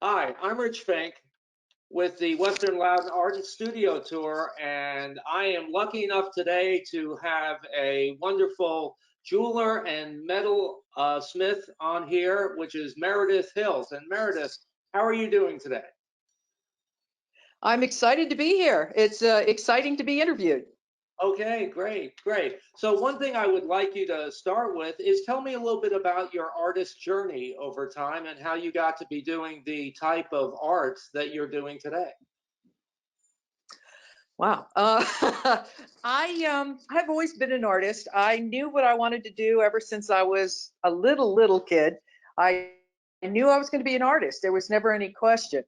Hi, I'm Rich Fink with the Western Loudon Art Studio Tour, and I am lucky enough today to have a wonderful jeweler and metal smith on here, which is Meredith Hilt. And Meredith, how are you doing today? I'm excited to be here. It's exciting to be interviewed. Okay, great, great. So one thing I would like you to start with is tell me a little bit about your artist journey over time and how you got to be doing the type of art that you're doing today. Wow. I've always been an artist. I knew what I wanted to do ever since I was a little kid. I knew I was going to be an artist. There was never any question.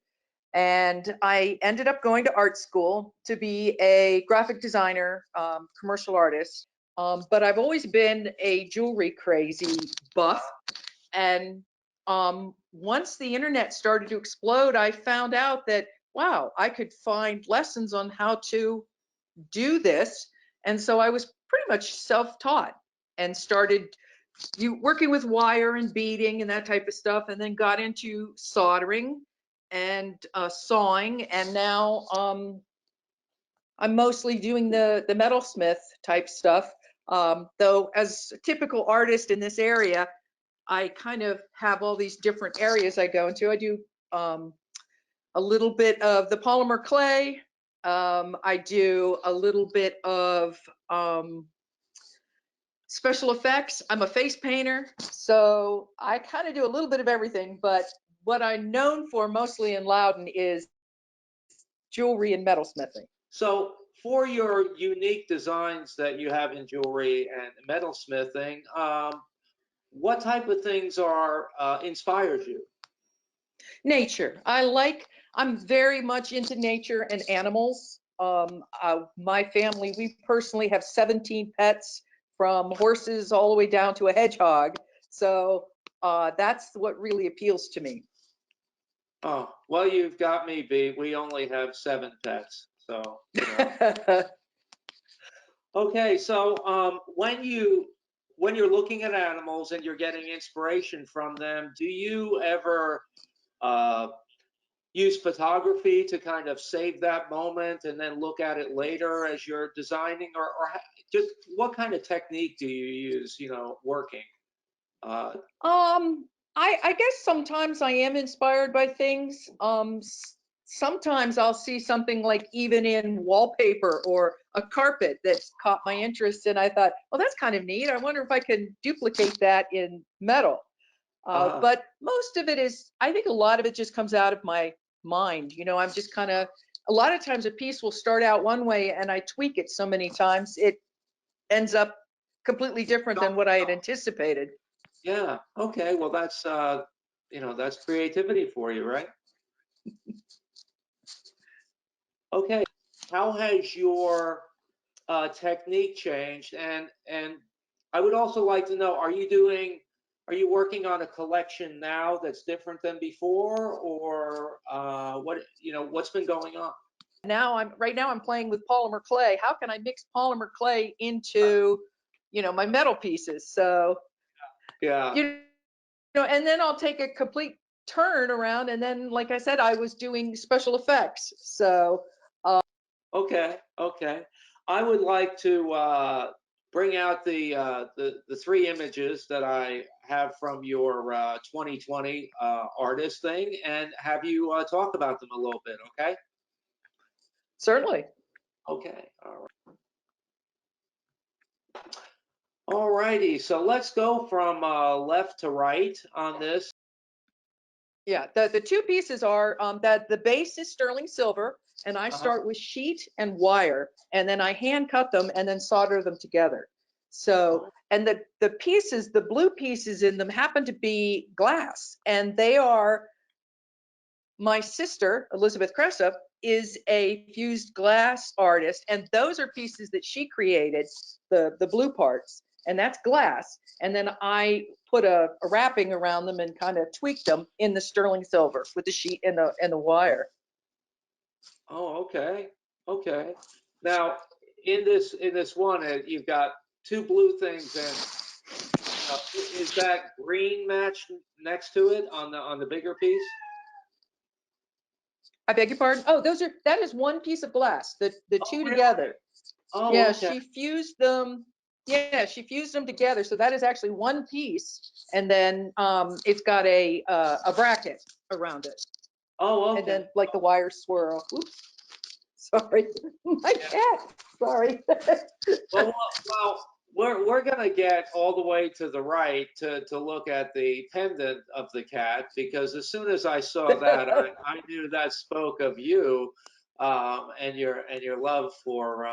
And I ended up going to art school to be a graphic designer, commercial artist. But I've always been a jewelry crazy buff. And once the internet started to explode, I found out that, wow, I could find lessons on how to do this. And so I was pretty much self-taught and started working with wire and beading and that type of stuff, and then got into soldering and sawing. And now I'm mostly doing the metalsmith type stuff. Though as a typical artist in this area, I kind of have all these different areas I go into. I do a little bit of the polymer clay. I do a little bit of special effects. I'm a face painter, so I kind of do a little bit of everything. But what I'm known for mostly in Loudon is jewelry and metalsmithing. So for your unique designs that you have in jewelry and metalsmithing, what type of things are inspires you? Nature. I'm very much into nature and animals. My family, we personally have 17 pets, from horses all the way down to a hedgehog. So that's what really appeals to me. Oh, well, you've got me beat. We only have seven pets, so you know. Okay, so when you're looking at animals and you're getting inspiration from them, do you ever uh, use photography to kind of save that moment and then look at it later as you're designing, just what kind of technique do you use, working? Uh, Um, I guess sometimes I am inspired by things. Sometimes I'll see something like even in wallpaper or a carpet that's caught my interest, and I thought, well, that's kind of neat. I wonder if I can duplicate that in metal. uh, But most of it is, I think a lot of it just comes out of my mind. I'm just kind of, a lot of times a piece will start out one way and I tweak it so many times, it ends up completely different than what I had anticipated. yeah, okay, well that's creativity for you, right? Okay, how has your technique changed? And I would also like to know, are you working on a collection now that's different than before, or what's been going on? Right now I'm playing with polymer clay. How can I mix polymer clay into, my metal pieces? So, Yeah. you and then I'll take a complete turn around, and then, like I said, I was doing special effects. So, Okay. Okay. I would like to bring out the three images that I have from your 2020 artist thing and have you talk about them a little bit. Okay. certainly. Okay. All right. All righty. So let's go from left to right on this. Yeah, the two pieces are that the base is sterling silver, and I Uh-huh. start with sheet and wire, and then I hand cut them and then solder them together. So, Oh, and the pieces, the blue pieces in them happen to be glass, and they are, my sister Elizabeth Cressup is a fused glass artist, and those are pieces that she created, the blue parts, and that's glass. And then I put a wrapping around them and kind of tweaked them in the sterling silver with the sheet and the wire. oh, okay. Okay. Now, in this one, you've got two blue things, and is that green matched next to it on the bigger piece? I beg your pardon? Oh, that is one piece of glass, the Oh, two really? together. Oh, Yeah, okay. she fused them. Yeah, she fused them together. So that is actually one piece. And then it's got a bracket around it. Oh, And okay. then like the wire swirl. Oops, sorry. My Yeah. cat, sorry. Well, we're gonna get all the way to the right to look at the pendant of the cat, because as soon as I saw that, I knew that spoke of you, and your love for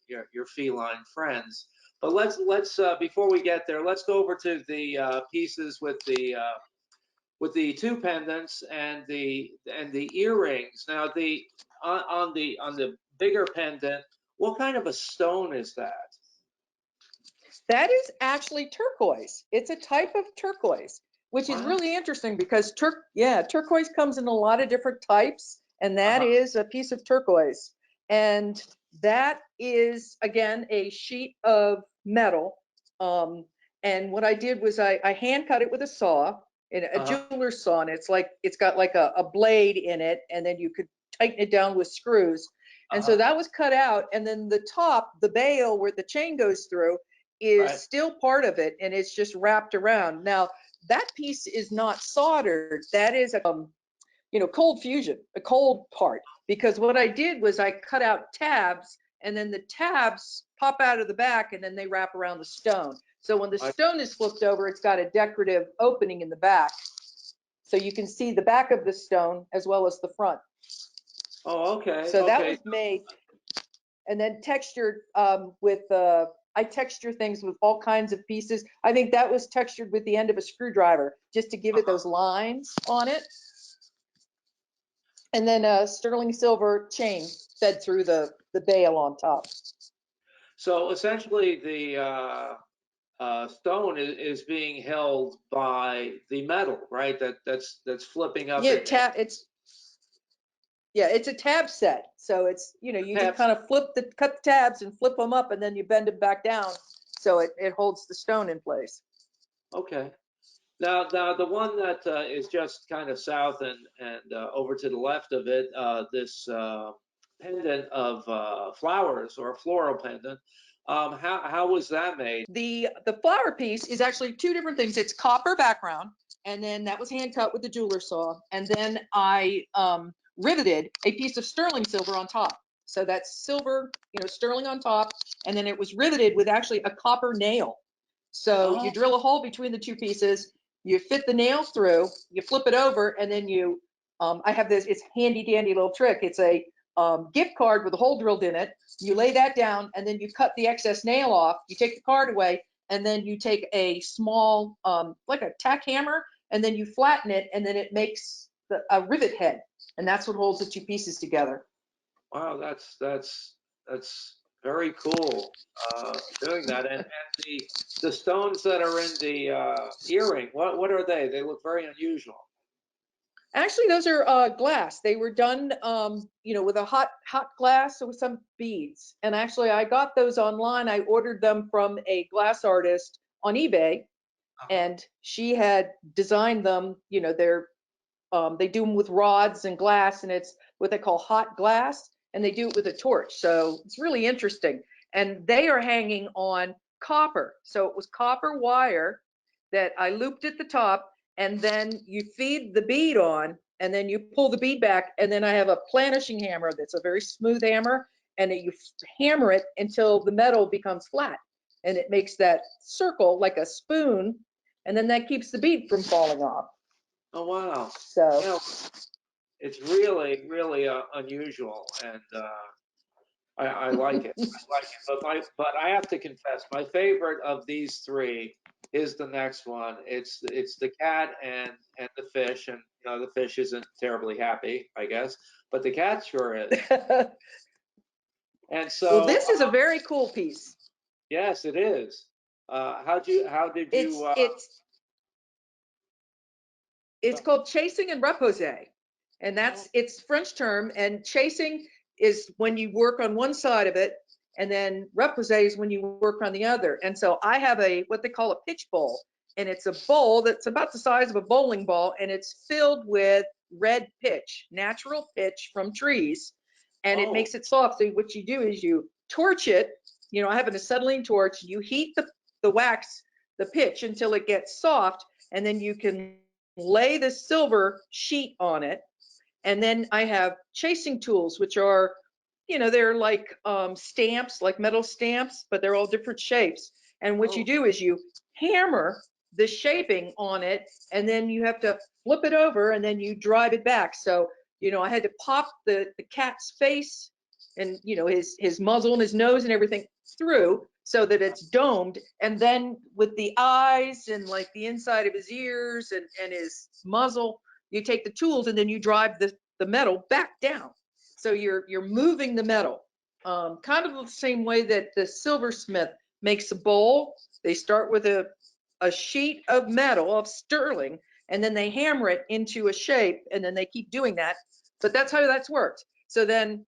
your feline friends. But let's before we get there, let's go over to the pieces with the two pendants and the earrings. Now on the bigger pendant, what kind of a stone is that? That is actually turquoise. It's a type of turquoise, which is Wow. really interesting because turquoise comes in a lot of different types, and that Uh-huh. is a piece of turquoise. And that is again a sheet of metal. Um, and what I did was I hand cut it with a saw, a Uh-huh. jeweler's saw, and it's got like a blade in it, and then you could tighten it down with screws. And so Uh-huh. that was cut out, and then the top, the bail where the chain goes through, is Right. still part of it, and it's just wrapped around. Now, that piece is not soldered. That is a cold fusion, a cold part. Because what I did was I cut out tabs, and then the tabs pop out of the back, and then they wrap around the stone. So when the I, stone is flipped over, it's got a decorative opening in the back. So you can see the back of the stone as well as the front. oh, okay. So that Okay. was made and then textured with I texture things with all kinds of pieces. I think that was textured with the end of a screwdriver just to give it Uh-huh. those lines on it. And then a sterling silver chain fed through the bail on top. So essentially, the stone is being held by the metal, right? That's flipping up Yeah, and it's a tab set. So it's, you just tabs. kind of cut the tabs and flip them up, and then you bend them back down so it holds the stone in place. Okay. Now the one that is just kind of south and over to the left of it, this pendant of flowers, or a floral pendant. How was that made? The flower piece is actually two different things. It's copper background, and then that was hand cut with the jeweler saw, and then I riveted a piece of sterling silver on top. So that's silver, sterling on top, and then it was riveted with actually a copper nail. So Oh, you drill a hole between the two pieces, you fit the nail through, you flip it over, and then I have this, it's handy dandy little trick. It's a gift card with a hole drilled in it. You lay that down, and then you cut the excess nail off. You take the card away, and then you take a small, like a tack hammer, and then you flatten it, and then it makes a rivet head, and that's what holds the two pieces together. wow, that's very cool doing that. And the stones that are in the earring, what are they? They look very unusual. Actually, those are glass. They were done, with a hot glass with some beads. And actually, I got those online. I ordered them from a glass artist on eBay, Uh-huh. and she had designed them. They do them with rods and glass, and it's what they call hot glass, and they do it with a torch. So it's really interesting. And they are hanging on copper. So it was copper wire that I looped at the top, and then you feed the bead on, and then you pull the bead back, and then I have a planishing hammer that's a very smooth hammer, and you hammer it until the metal becomes flat, and it makes that circle like a spoon, and then that keeps the bead from falling off. Oh, wow. So Yeah, it's really unusual, and I like it. I like it. But I have to confess, my favorite of these three is the next one. It's the cat and the fish, and the fish isn't terribly happy, I guess, but the cat sure is. And well, so, this is a very cool piece. yes, it is. How did It's you it's it's called chasing and repose, and oh, that's its French term. And chasing is when you work on one side of it, and then repose is when you work on the other. And so I have a what they call a pitch bowl, and it's a bowl that's about the size of a bowling ball, and it's filled with red pitch, natural pitch from trees, and it Oh, makes it soft. So what you do is you torch it. You know, I have an acetylene torch. You heat the wax, the pitch until it gets soft, and then you can lay the silver sheet on it. And then I have chasing tools, which are, you know, they're like stamps, like metal stamps, but they're all different shapes. And what you oh, do is you hammer the shaping on it, and then you have to flip it over, and then you drive it back. So, you know, I had to pop the cat's face and, you know, his muzzle and his nose and everything through so that it's domed. And then with the eyes and like the inside of his ears and his muzzle, you take the tools and then you drive the metal back down. So you're moving the metal, kind of the same way that the silversmith makes a bowl. They start with a sheet of metal of sterling, and then they hammer it into a shape, and then they keep doing that. But that's how that's worked. So then,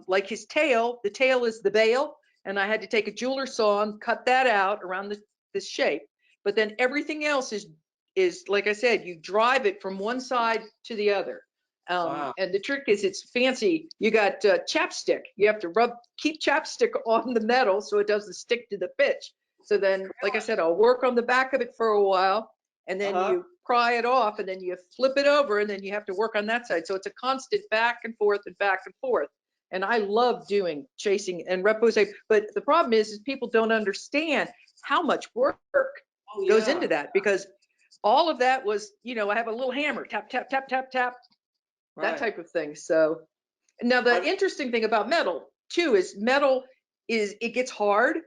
like his tail, the tail is the bail, and I had to take a jeweler saw and cut that out around this shape. But then everything else is like I said, you drive it from one side to the other. wow. And the trick is it's fancy. You got chapstick. You have to keep chapstick on the metal so it doesn't stick to the pitch. So then, like I said, I'll work on the back of it for a while, and then Uh-huh. you pry it off, and then you flip it over, and then you have to work on that side. So it's a constant back and forth and back and forth. And I love doing chasing and repose. But the problem is people don't understand how much work Oh, goes yeah. into that, because all of that was, you know, I have a little hammer, tap, tap, tap, tap, tap, that Right. type of thing. So now I the mean, interesting thing about metal too is metal is it gets hard.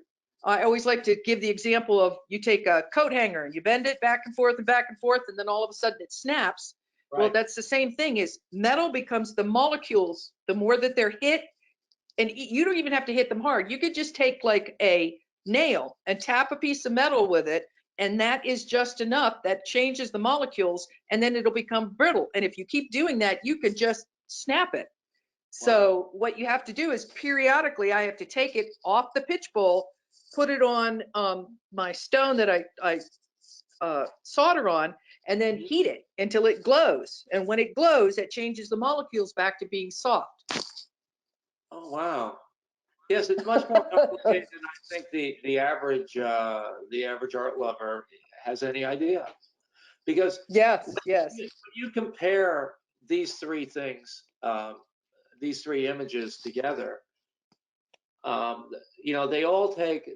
I always like to give the example of you take a coat hanger and you bend it back and forth and back and forth, and then all of a sudden it snaps. Well, right. that's the same thing. Is metal becomes the molecules, the more that they're hit, and you don't even have to hit them hard. You could just take like a nail and tap a piece of metal with it, and that is just enough. That changes the molecules, and then it'll become brittle. And if you keep doing that, you could just snap it. Wow. So what you have to do is periodically, I have to take it off the pitch bowl, put it on my stone that I solder on, and then Mhm. heat it until it glows. And when it glows, it changes the molecules back to being soft. Oh, wow. Yes, it's much more complicated than I think the average art lover has any idea. Because Yes, yes. when you compare these three things, these three images together, um, you know, they all take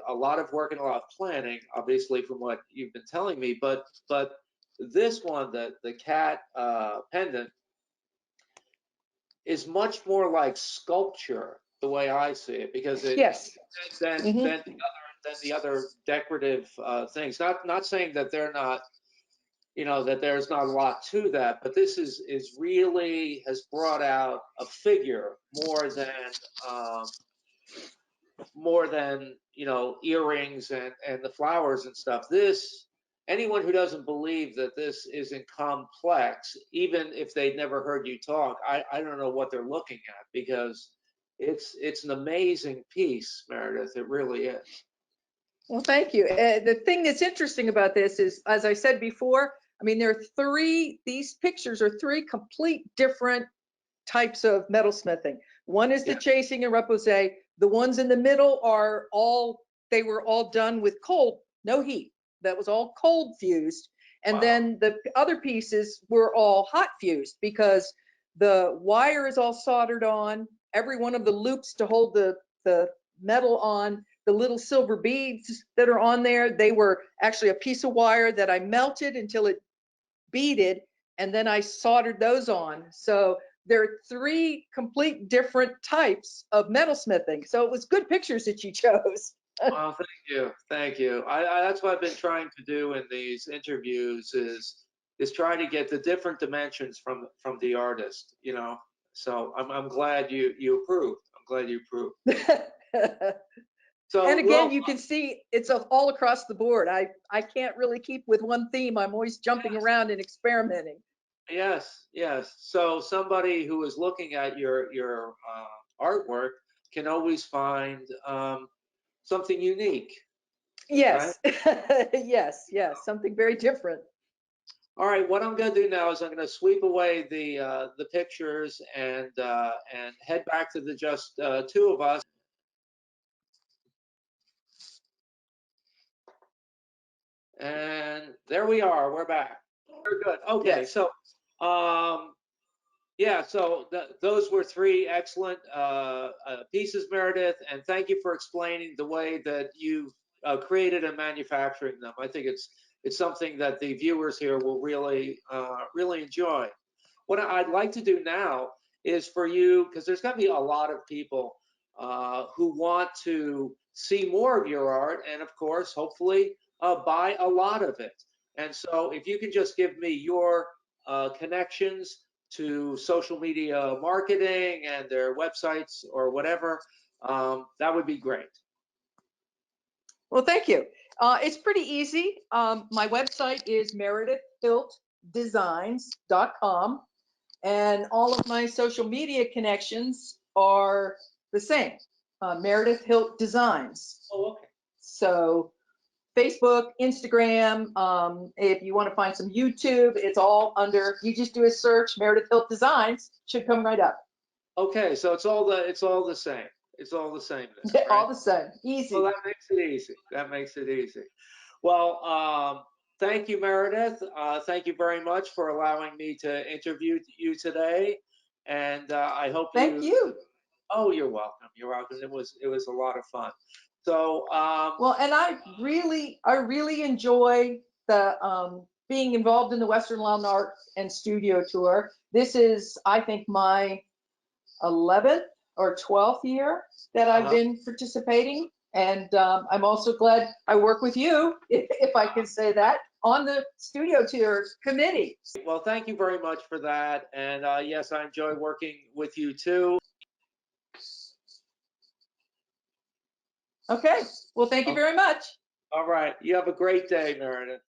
a lot of work and a lot of planning, obviously, from what you've been telling me. But this one, the cat pendant, is much more like sculpture, the way I see it, because it Yes. than Hmm. than the other decorative things. Not saying that they're not, you know, that there's not a lot to that, but this is really has brought out a figure um, more than, you know, earrings and the flowers and stuff. This, anyone who doesn't believe that this isn't complex, even if they've never heard you talk, I don't know what they're looking at, because it's an amazing piece, Meredith. It really is. Well, thank you. The thing that's interesting about this is, as I said before, I mean, there are these pictures are three complete different types of metalsmithing. One is the Yeah. chasing and repose. The ones in the middle are they were all done with cold, no heat. That was all cold fused. And Wow. then the other pieces were all hot fused because the wire is all soldered on, every one of the loops to hold the metal on, the little silver beads that are on there, they were actually a piece of wire that I melted until it beaded, and then I soldered those on. So there are three complete different types of metalsmithing. So it was good pictures that you chose. Oh, thank you, thank you. That's what I've been trying to do in these interviews is try to get the different dimensions from the artist, you know. So I'm glad you approved. I'm glad you approved. And So again, well, you can see it's all across the board. I can't really keep with one theme. I'm always jumping around and experimenting. yes, yes. So somebody who is looking at your artwork can always find something unique. Yes. Yes, yes, something very different. All right, what I'm going to do now is I'm going to sweep away the pictures and head back to the just two of us. And there we are. We're back. We're good. Okay, Yes. so yeah, so those were three excellent pieces, Meredith, and thank you for explaining the way that you created and manufacturing them. I think it's something that the viewers here will really really enjoy. What I'd like to do now is for you, because there's going to be a lot of people who want to see more of your art, and of course, hopefully, buy a lot of it. And so, if you could just give me your connections to social media marketing and their websites or whatever, that would be great. Well, thank you. It's pretty easy. My website is meredithhiltdesigns.com, and all of my social media connections are the same, Meredith Hilt Designs. Oh, okay. So Facebook, Instagram, if you want to find some YouTube, it's all under, you just do a search, Meredith Hilt Designs, should come right up. Okay, so it's all the same. It's all the same then, right? All the same, easy. Well, that makes it easy. That makes it easy. Well, thank you, Meredith. Thank you very much for allowing me to interview you today. And I hope Thank you. Oh, you're welcome. You're welcome. It was a lot of fun. So, Well, and I really enjoy the being involved in the Western Lawn Art and Studio Tour. This is, I think, my 11th or 12th year that I've been participating. And I'm also glad I work with you, if I can say that, on the Studio Tour committee. well, thank you very much for that. And yes, I enjoy working with you too. Okay. Well, thank you very much. All right. You have a great day, Meredith.